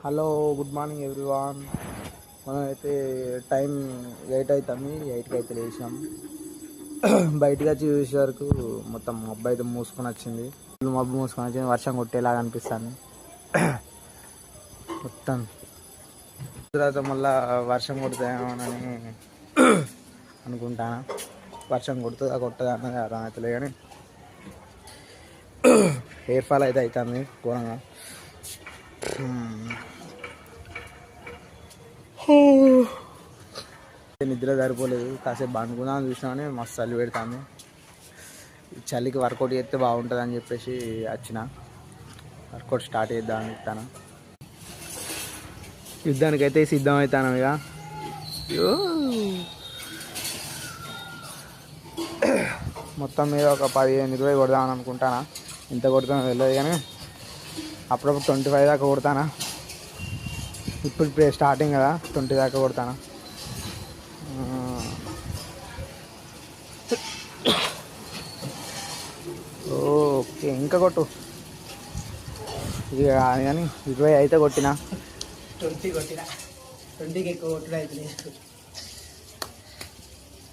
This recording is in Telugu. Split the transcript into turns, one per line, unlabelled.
Hello, good morning everyone. మనమైతే టైం 8 అవుతుంది. 8కి అయితే లేచాం. బయటకు వచ్చి చూసే వరకు మొత్తం మబ్బు అయితే మూసుకొని వచ్చింది. మబ్బు మూసుకొని వచ్చింది, వర్షం కొట్టేలాగా అనిపిస్తుంది మొత్తం. తర్వాత మళ్ళీ వర్షం కొడుతాయేమోనని అనుకుంటాను. వర్షం కొడుతుందా కొట్టదా అన్నది అర్థమవుతలే కానీ హెయిర్ ఫాల్ అయితే అవుతుంది ఘోరంగా. నిద్ర సరిపోలేదు, కాసేపు పండుకుందామని చూసినామని మస్తు చలి పెడుతుంది. చలికి వర్కౌట్ చేస్తే బాగుంటుంది అని చెప్పేసి వచ్చిన వర్కౌట్ స్టార్ట్ చేద్దామని చెప్తాను. యుద్ధానికైతే సిద్ధం అవుతాను ఇక. మొత్తం మీద ఒక 15-20 కొడదామని అనుకుంటానా. ఇంత కొడతానో తెలియదు కానీ అప్పుడప్పుడు 25 దాకా కొడతానా. ఇప్పుడు స్టార్టింగ్ కదా, 20 దాకా కొడతానా. ఓకే, ఇంకా కొట్టు ఇక కానీ 20 అయితే కొట్టినా.
20 కొట్టినా, 20కి ఎక్కువ కొట్టుడు అయితే